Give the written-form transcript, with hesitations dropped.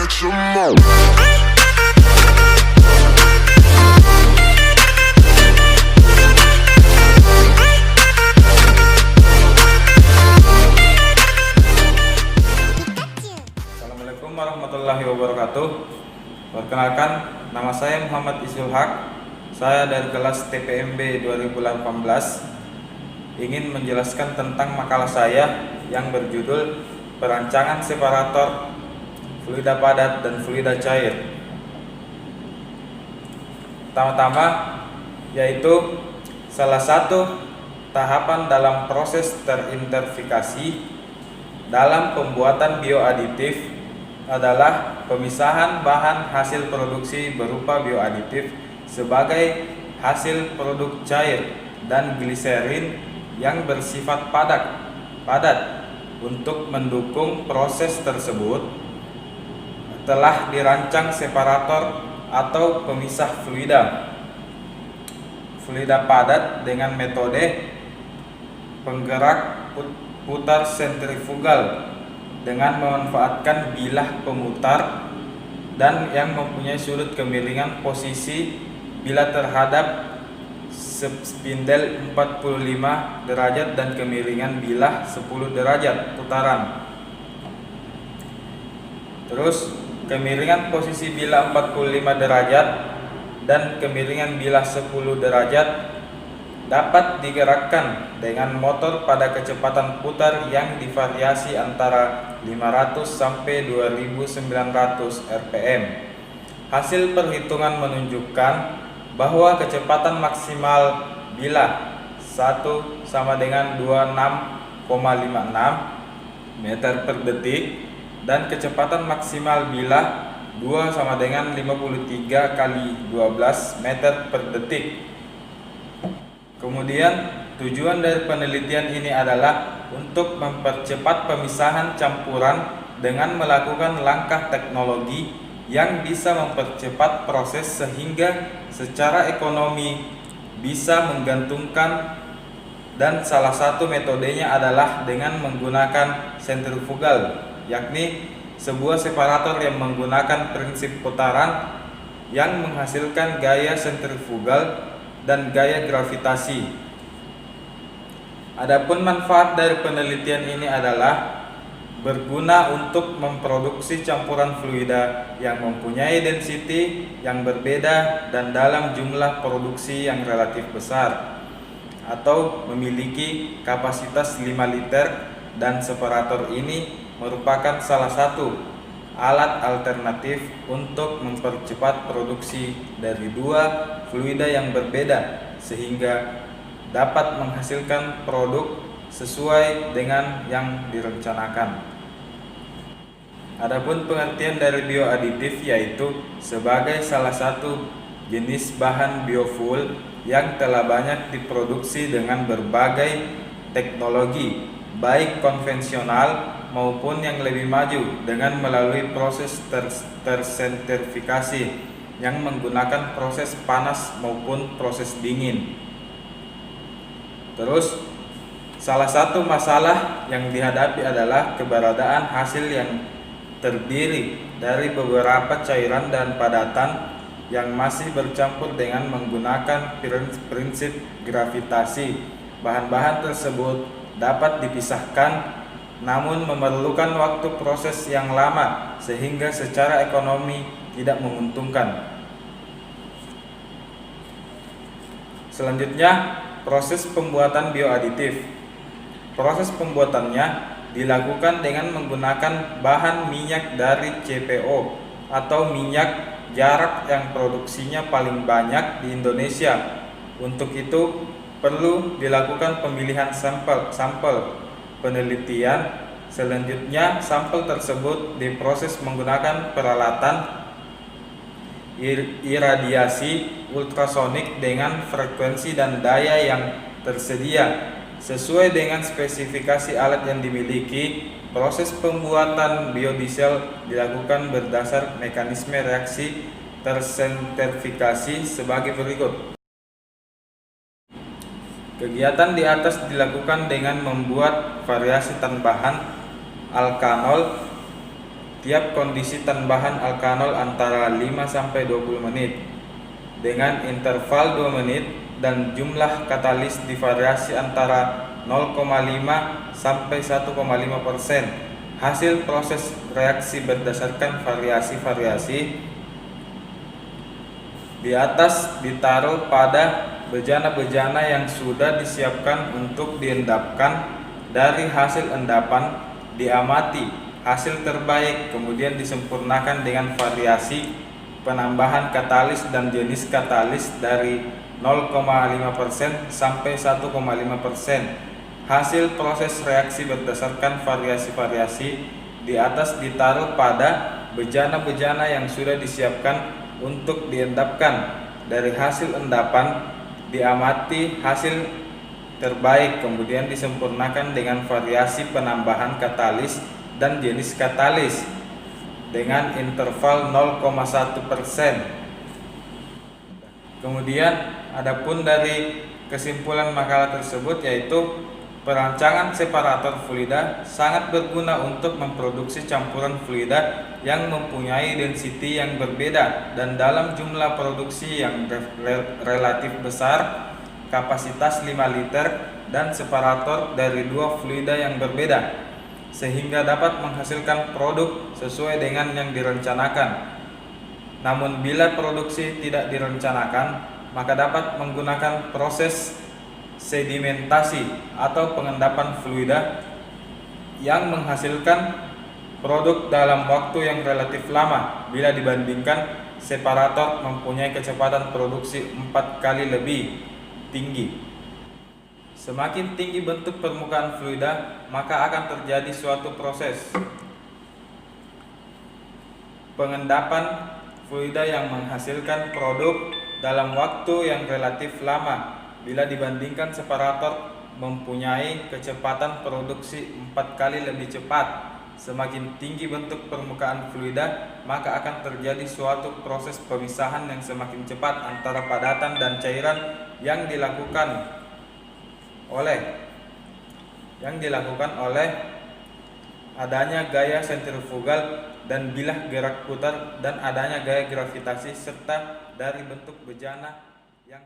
get your mo. Assalamualaikum warahmatullahi wabarakatuh. Perkenalkan, nama saya Muhammad Isul Haq. Saya dari kelas TPMB 2018 ingin menjelaskan tentang makalah saya yang berjudul Perancangan Separator Fluida Padat dan Fluida Cair. Pertama-tama yaitu salah satu tahapan dalam proses terinterfikasi dalam pembuatan bioaditif adalah pemisahan bahan hasil produksi berupa bioaditif sebagai hasil produk cair dan gliserin yang bersifat padat. Untuk mendukung proses tersebut telah dirancang separator atau pemisah fluida padat dengan metode penggerak putar sentrifugal dengan memanfaatkan bilah pemutar dan yang mempunyai sudut kemiringan posisi bilah terhadap spindel 45 derajat dan kemiringan bilah 10 derajat putaran. Terus kemiringan posisi bilah 45 derajat dan kemiringan bilah 10 derajat dapat digerakkan dengan motor pada kecepatan putar yang divariasi antara 500 sampai 2900 rpm. Hasil perhitungan menunjukkan bahwa kecepatan maksimal bilah 1 sama dengan 26,56 meter per detik dan kecepatan maksimal bilah 2 sama dengan 53 kali 12 meter per detik. Kemudian tujuan dari penelitian ini adalah untuk mempercepat pemisahan campuran dengan melakukan langkah teknologi yang bisa mempercepat proses sehingga secara ekonomi bisa menggantungkan, dan salah satu metodenya adalah dengan menggunakan sentrifugal, yakni sebuah separator yang menggunakan prinsip putaran yang menghasilkan gaya sentrifugal dan gaya gravitasi. Adapun manfaat dari penelitian ini adalah berguna untuk memproduksi campuran fluida yang mempunyai density yang berbeda dan dalam jumlah produksi yang relatif besar, atau memiliki kapasitas 5 liter, dan separator ini merupakan salah satu alat alternatif untuk mempercepat produksi dari dua fluida yang berbeda sehingga dapat menghasilkan produk sesuai dengan yang direncanakan. Adapun pengertian dari bioaditif yaitu sebagai salah satu jenis bahan biofuel yang telah banyak diproduksi dengan berbagai teknologi, baik konvensional maupun yang lebih maju dengan melalui proses tersentrifikasi yang menggunakan proses panas maupun proses dingin. Terus salah satu masalah yang dihadapi adalah keberadaan hasil yang terdiri dari beberapa cairan dan padatan yang masih bercampur dengan menggunakan prinsip gravitasi. Bahan-bahan tersebut dapat dipisahkan namun memerlukan waktu proses yang lama sehingga secara ekonomi tidak menguntungkan. Selanjutnya, proses pembuatan bioaditif. Proses pembuatannya dilakukan dengan menggunakan bahan minyak dari CPO atau minyak jarak yang produksinya paling banyak di Indonesia. Untuk itu perlu dilakukan pemilihan sampel penelitian. Selanjutnya sampel tersebut diproses menggunakan peralatan iradiasi ultrasonik dengan frekuensi dan daya yang tersedia sesuai dengan spesifikasi alat yang dimiliki. Proses pembuatan biodiesel dilakukan berdasar mekanisme reaksi tersentrifikasi sebagai berikut. Kegiatan di atas dilakukan dengan membuat variasi tambahan alkanol tiap kondisi tambahan alkanol antara 5-20 menit dengan interval 2 menit dan jumlah katalis divariasi antara 0,5-1,5%. Hasil proses reaksi berdasarkan variasi-variasi di atas ditaruh pada bejana-bejana yang sudah disiapkan untuk diendapkan. Dari hasil endapan diamati hasil terbaik, kemudian disempurnakan dengan variasi penambahan katalis dan jenis katalis dari 0,5% sampai 1,5%. Hasil proses reaksi berdasarkan variasi-variasi di atas ditaruh pada bejana-bejana yang sudah disiapkan untuk diendapkan. Dari hasil endapan diamati hasil terbaik, kemudian disempurnakan dengan variasi penambahan katalis dan jenis katalis dengan interval 0,1%. Kemudian adapun dari kesimpulan makalah tersebut yaitu perancangan separator fluida sangat berguna untuk memproduksi campuran fluida yang mempunyai density yang berbeda dan dalam jumlah produksi yang relatif besar, kapasitas 5 liter, dan separator dari dua fluida yang berbeda, sehingga dapat menghasilkan produk sesuai dengan yang direncanakan. Namun bila produksi tidak direncanakan, maka dapat menggunakan proses sedimentasi atau pengendapan fluida yang menghasilkan produk dalam waktu yang relatif lama bila dibandingkan separator mempunyai kecepatan produksi 4 kali lebih tinggi. Semakin tinggi bentuk permukaan fluida, maka akan terjadi suatu proses pengendapan fluida yang menghasilkan produk dalam waktu yang relatif lama bila dibandingkan separator mempunyai kecepatan produksi 4 kali lebih cepat. Semakin tinggi bentuk permukaan fluida, maka akan terjadi suatu proses pemisahan yang semakin cepat antara padatan dan cairan yang dilakukan oleh adanya gaya sentrifugal dan bilah gerak putar dan adanya gaya gravitasi serta dari bentuk bejana yang